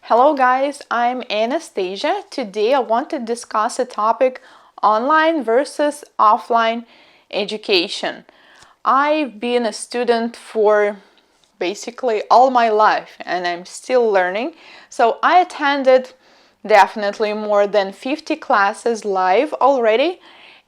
Hello guys, I'm Anastasia. Today I want to discuss a topic: online versus offline education. I've been a student for basically all my life and I'm still learning. So I attended definitely more than 50 classes live already,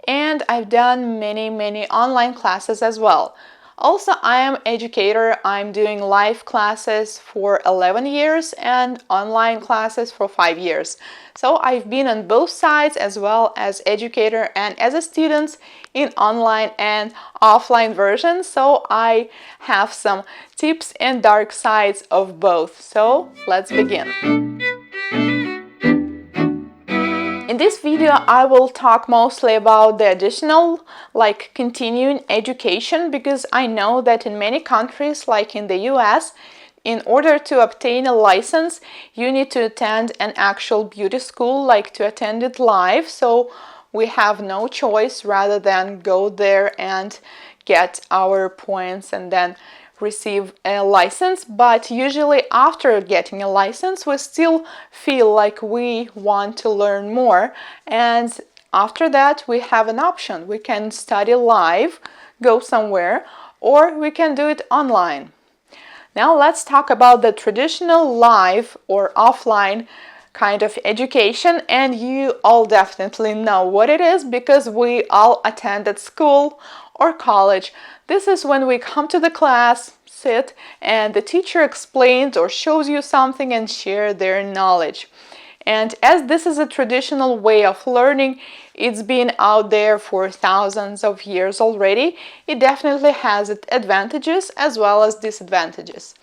and I've done many online classes as well. Also, I am educator. I'm doing live classes for 11 years and online classes for 5 years. So I've been on both sides as well as educator and as a student in online and offline versions. So I have some tips and dark sides of both. So let's begin. In this video, I will talk mostly about the additional, like continuing education, because I know that in many countries, like in the US, in order to obtain a license, you need to attend an actual beauty school, like to attend it live. So we have no choice rather than go there and get our points and then receive a license. But usually after getting a license, we still feel like we want to learn more, and after that we have an option. We can study live, go somewhere, or we can do it online. Now let's talk about the traditional live or offline kind of education, and you all definitely know what it is because we all attended school or college. This is when we come to the class, sit, and the teacher explains or shows you something and share their knowledge. And as this is a traditional way of learning, it's been out there for thousands of years already. It definitely has its advantages as well as disadvantages.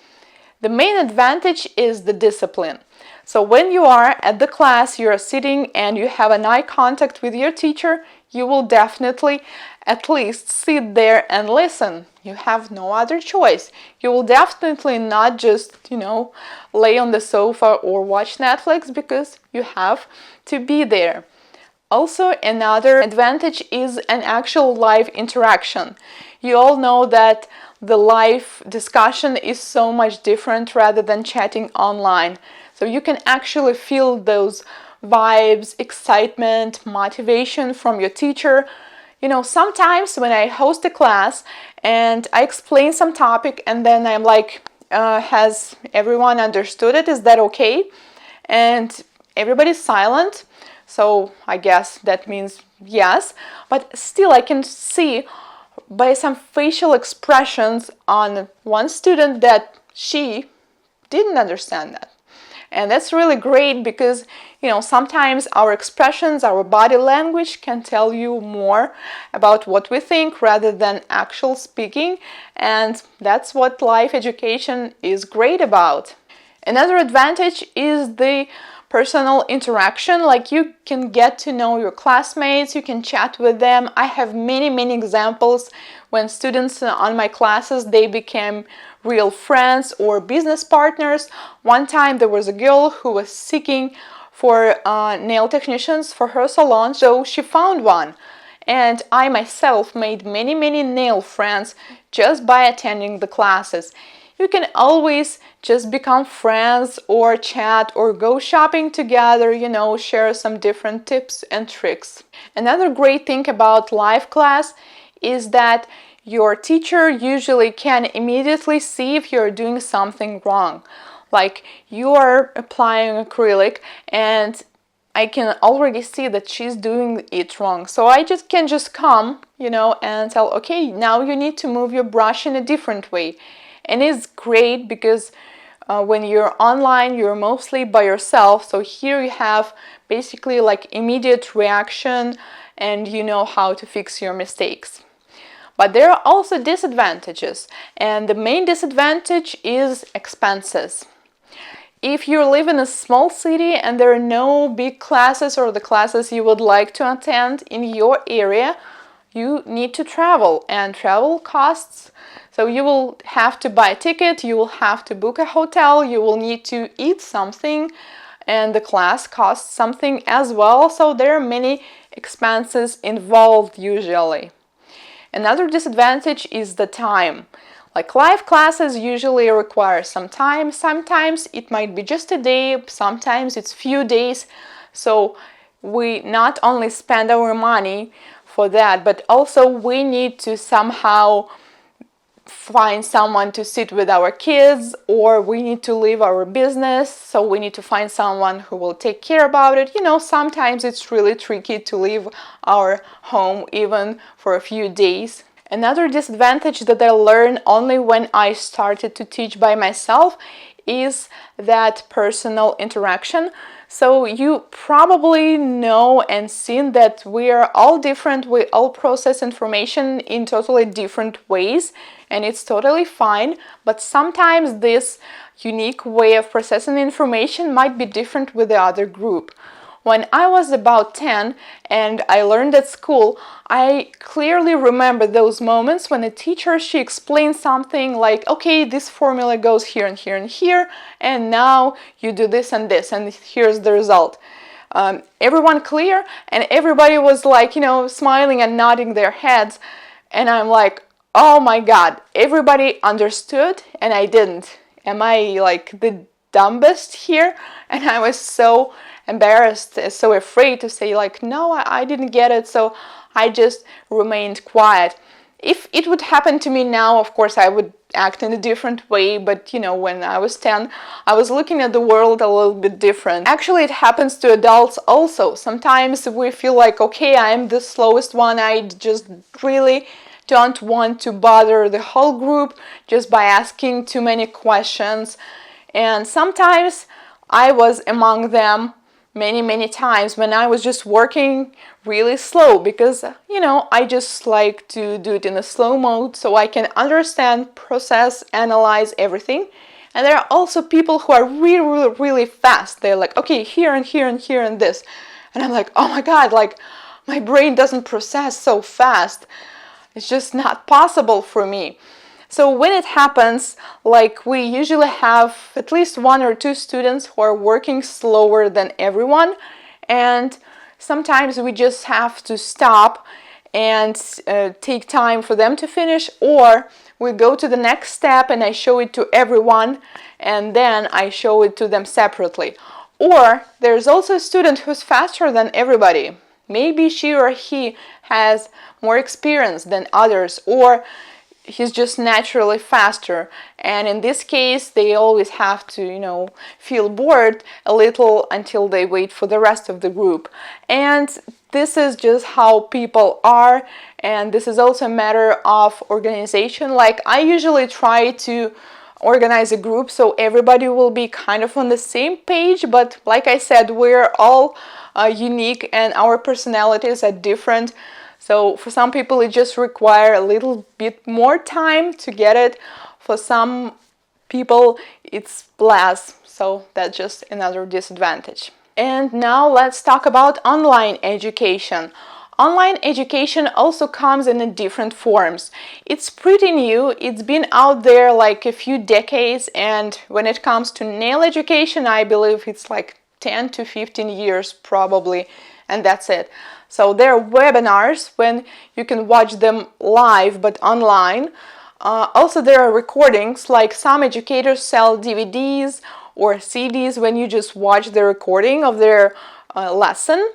The main advantage is the discipline. So when you are at the class, you are sitting and you have an eye contact with your teacher, you will definitely at least sit there and listen. You have no other choice. You will definitely not just, lay on the sofa or watch Netflix, because you have to be there. Also, another advantage is an actual live interaction. You all know that the live discussion is so much different rather than chatting online. So you can actually feel those vibes, excitement, motivation from your teacher. Sometimes when I host a class and I explain some topic and then I'm like, has everyone understood it? Is that okay? And everybody's silent. So I guess that means yes. But still I can see by some facial expressions on one student that she didn't understand that. And that's really great because, sometimes our expressions, our body language can tell you more about what we think rather than actual speaking. And that's what life education is great about. Another advantage is the personal interaction. Like, you can get to know your classmates, you can chat with them. I have many examples when students on my classes, they became real friends or business partners. One time there was a girl who was seeking for nail technicians for her salon, so she found one. And I myself made many nail friends just by attending the classes. You can always just become friends or chat or go shopping together, share some different tips and tricks. Another great thing about live class is that your teacher usually can immediately see if you're doing something wrong. Like, you are applying acrylic and I can already see that she's doing it wrong. So I can come, and tell, okay, now you need to move your brush in a different way. And it's great because when you're online, you're mostly by yourself. So here you have basically like immediate reaction and you know how to fix your mistakes. But there are also disadvantages, and the main disadvantage is expenses. If you live in a small city and there are no big classes or the classes you would like to attend in your area, you need to travel, and travel costs. So you will have to buy a ticket, you will have to book a hotel, you will need to eat something, and the class costs something as well. So there are many expenses involved usually. Another disadvantage is the time. Like live classes usually require some time. Sometimes it might be just a day, sometimes it's few days. So we not only spend our money for that, but also we need to somehow find someone to sit with our kids, or we need to leave our business, so we need to find someone who will take care about it. Sometimes it's really tricky to leave our home even for a few days. Another disadvantage that I learned only when I started to teach by myself is that personal interaction. So you probably know and seen that we are all different, we all process information in totally different ways, and it's totally fine, but sometimes this unique way of processing information might be different with the other group. When I was about 10 and I learned at school, I clearly remember those moments when a teacher, she explained something like, okay, this formula goes here and here and here, and now you do this and this, and here's the result. Everyone clear? And everybody was like, smiling and nodding their heads. And I'm like, oh my God, everybody understood and I didn't. Am I like the dumbest here? And I was so embarrassed, so afraid to say like, no, I didn't get it. So I just remained quiet. If it would happen to me now, of course, I would act in a different way. But when I was 10, I was looking at the world a little bit different. Actually, it happens to adults also. Sometimes we feel like, okay, I'm the slowest one. I just really don't want to bother the whole group just by asking too many questions. And sometimes I was among them many times when I was just working really slow, because I just like to do it in a slow mode so I can understand, process, analyze everything. And there are also people who are really fast. They're like, okay, here and here and here and this, and I'm like, oh my God, like my brain doesn't process so fast. It's just not possible for me. So when it happens, like we usually have at least 1 or 2 students who are working slower than everyone, and sometimes we just have to stop and take time for them to finish, or we go to the next step and I show it to everyone and then I show it to them separately. Or there's also a student who's faster than everybody. Maybe she or he has more experience than others, or he's just naturally faster, and in this case they always have to feel bored a little until they wait for the rest of the group. And this is just how people are, and this is also a matter of organization. Like I usually try to organize a group so everybody will be kind of on the same page, but like I said, we're all unique and our personalities are different. So for some people it just requires a little bit more time to get it. For some people it's less. So that's just another disadvantage. And now let's talk about online education. Online education also comes in different forms. It's pretty new. It's been out there like a few decades, and when it comes to nail education, I believe it's like 10 to 15 years probably, and that's it. So there are webinars when you can watch them live but online. Also there are recordings, like some educators sell DVDs or CDs when you just watch the recording of their lesson.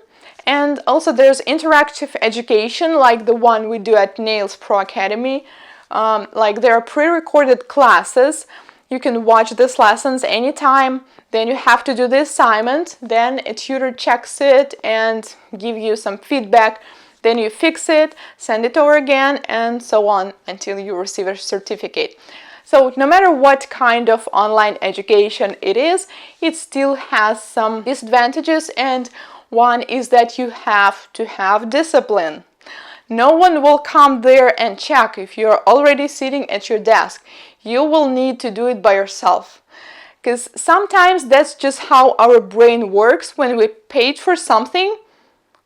And also there's interactive education like the one we do at Nails Pro Academy. Like there are pre-recorded classes. You can watch these lessons anytime. Then you have to do the assignment, then a tutor checks it and give you some feedback. Then you fix it, send it over again, and so on until you receive a certificate. So no matter what kind of online education it is, it still has some disadvantages, and one is that you have to have discipline. No one will come there and check if you're already sitting at your desk. You will need to do it by yourself. Because sometimes that's just how our brain works. When we paid for something,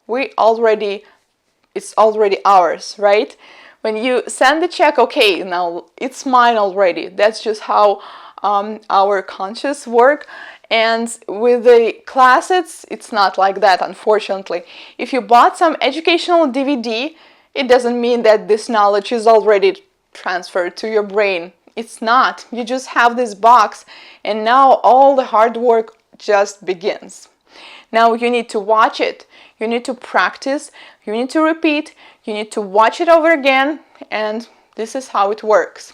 it's already ours, right? When you send the check, okay, now it's mine already. That's just how our conscious work. And with the classes, it's not like that, unfortunately. If you bought some educational DVD, it doesn't mean that this knowledge is already transferred to your brain. It's not. You just have this box, and now all the hard work just begins. Now you need to watch it, you need to practice, you need to repeat, you need to watch it over again, and this is how it works.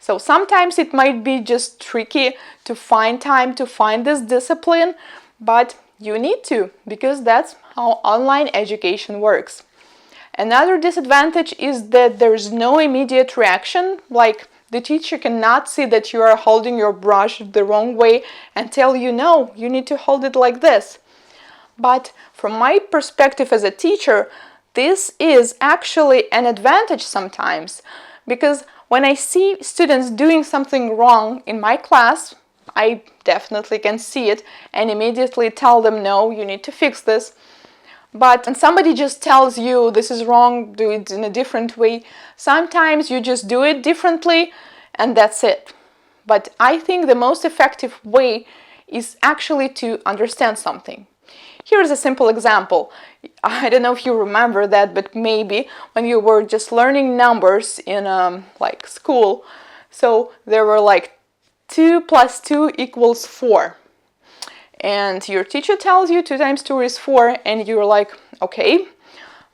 So sometimes it might be just tricky to find time to find this discipline, but you need to, because that's how online education works. Another disadvantage is that there's no immediate reaction, like the teacher cannot see that you are holding your brush the wrong way and tell you, no, you need to hold it like this. But from my perspective as a teacher, this is actually an advantage sometimes, because when I see students doing something wrong in my class, I definitely can see it and immediately tell them, no, you need to fix this. But when somebody just tells you this is wrong, do it in a different way, sometimes you just do it differently and that's it. But I think the most effective way is actually to understand something. Here's a simple example. I don't know if you remember that, but maybe when you were just learning numbers in like school, so there were like 2 + 2 = 4. And your teacher tells you 2 × 2 is 4, and you're like, okay.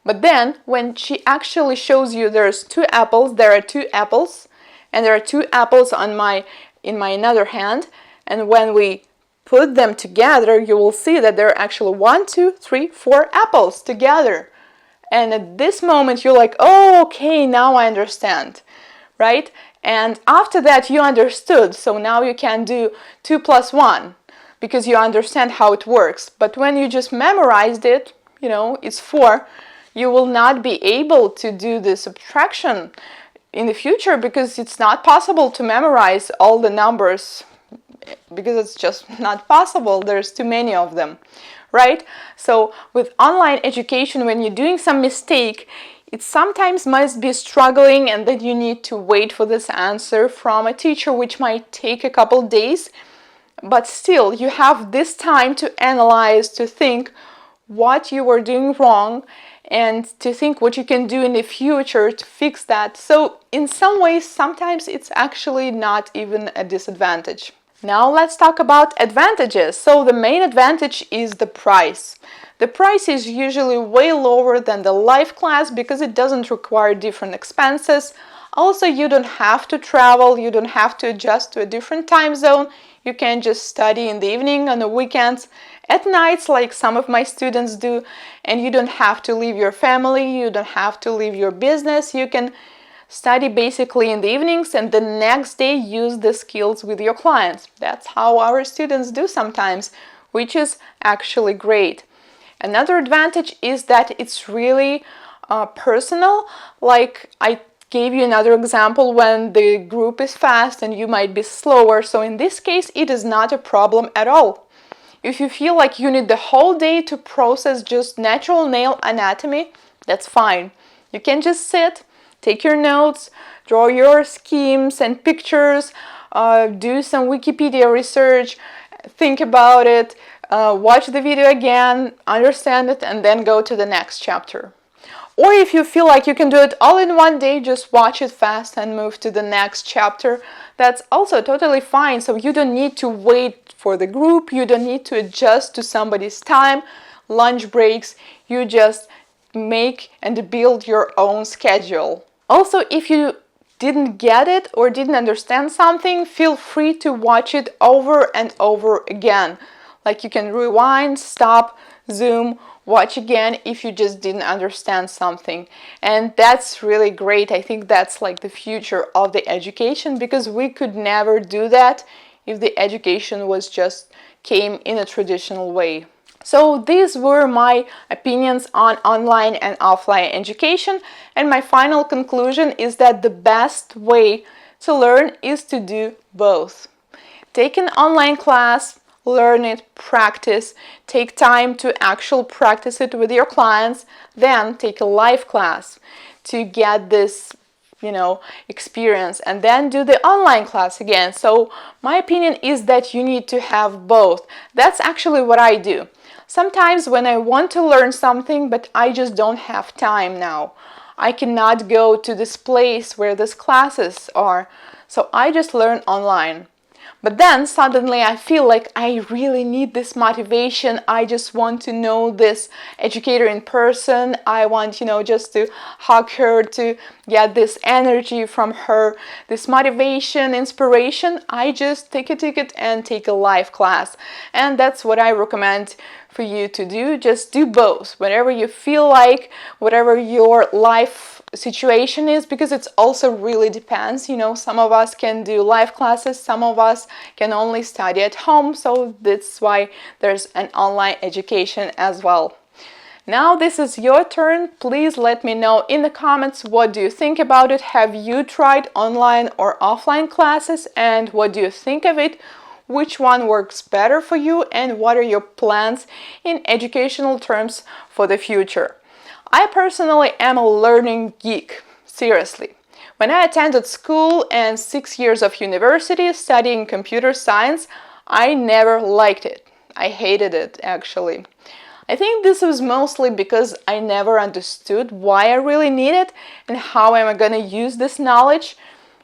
But then when she actually shows you there's 2 apples, there are 2 apples, and there are 2 apples in my another hand, and when we put them together, you will see that there are actually 1, 2, 3, 4 apples together. And at this moment, you're like, oh, okay, now I understand, right? And after that, you understood. So now you can do 2 + 1 because you understand how it works. But when you just memorized it, you know, it's 4, you will not be able to do the subtraction in the future because it's not possible to memorize all the numbers, because it's just not possible. There's too many of them, right? So with online education, when you're doing some mistake, it sometimes must be struggling, and then you need to wait for this answer from a teacher, which might take a couple days. But still, you have this time to analyze, to think what you were doing wrong, and to think what you can do in the future to fix that. So in some ways, sometimes it's actually not even a disadvantage. Now let's talk about advantages. So the main advantage is the price. The price is usually way lower than the live class because it doesn't require different expenses. Also, you don't have to travel, you don't have to adjust to a different time zone. You can just study in the evening, on the weekends, at nights like some of my students do, and you don't have to leave your family, you don't have to leave your business. You can study basically in the evenings and the next day use the skills with your clients. That's how our students do sometimes, which is actually great. Another advantage is that it's really personal. Like I gave you another example when the group is fast and you might be slower. So in this case, it is not a problem at all. If you feel like you need the whole day to process just natural nail anatomy, that's fine. You can just sit, take your notes, draw your schemes and pictures, do some Wikipedia research, think about it, watch the video again, understand it, and then go to the next chapter. Or if you feel like you can do it all in one day, just watch it fast and move to the next chapter. That's also totally fine. So you don't need to wait for the group, you don't need to adjust to somebody's time, lunch breaks, you just make and build your own schedule. Also, if you didn't get it or didn't understand something, feel free to watch it over and over again. Like you can rewind, stop, zoom, watch again if you just didn't understand something. And that's really great. I think that's like the future of the education, because we could never do that if the education was just came in a traditional way. So these were my opinions on online and offline education, and my final conclusion is that the best way to learn is to do both. Take an online class, learn it, practice, take time to actually practice it with your clients, then take a live class to get this, experience, and then do the online class again. So my opinion is that you need to have both. That's actually what I do. Sometimes when I want to learn something, but I just don't have time now, I cannot go to this place where these classes are. So I just learn online. But then suddenly I feel like I really need this motivation. I just want to know this educator in person. I want, just to hug her, to get this energy from her, this motivation, inspiration. I just take a ticket and take a live class. And that's what I recommend for you to do. Just do both, whatever you feel like, whatever your life situation is, because it also really depends. Some of us can do live classes, some of us can only study at home, so that's why there's an online education as well. Now this is your turn. Please let me know in the comments, what do you think about it? Have you tried online or offline classes, and what do you think of it? Which one works better for you, and what are your plans in educational terms for the future? I personally am a learning geek, seriously. When I attended school and 6 years of university studying computer science, I never liked it. I hated it, actually. I think this was mostly because I never understood why I really need it and how am I going to use this knowledge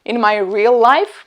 in my real life.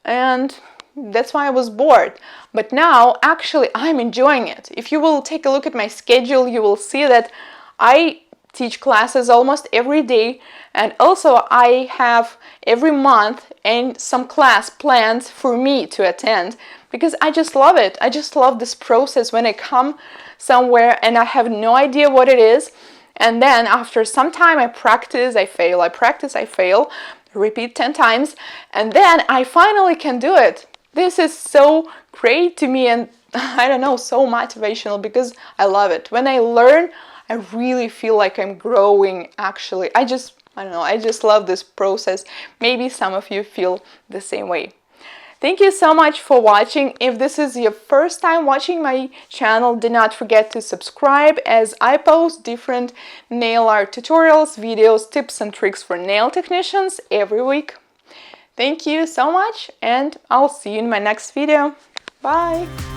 And that's why I was bored. But now, actually, I'm enjoying it. If you will take a look at my schedule, you will see that I teach classes almost every day, and also I have every month and some class plans for me to attend, because I just love it. I just love this process when I come somewhere and I have no idea what it is, and then after some time I practice, I fail, I practice, I fail, repeat 10 times, and then I finally can do it. This is so great to me, and I don't know, so motivational, because I love it. When I learn, I really feel like I'm growing, actually. I don't know, I just love this process. Maybe some of you feel the same way. Thank you so much for watching. If this is your first time watching my channel, do not forget to subscribe, as I post different nail art tutorials, videos, tips and tricks for nail technicians every week. Thank you so much, and I'll see you in my next video. Bye!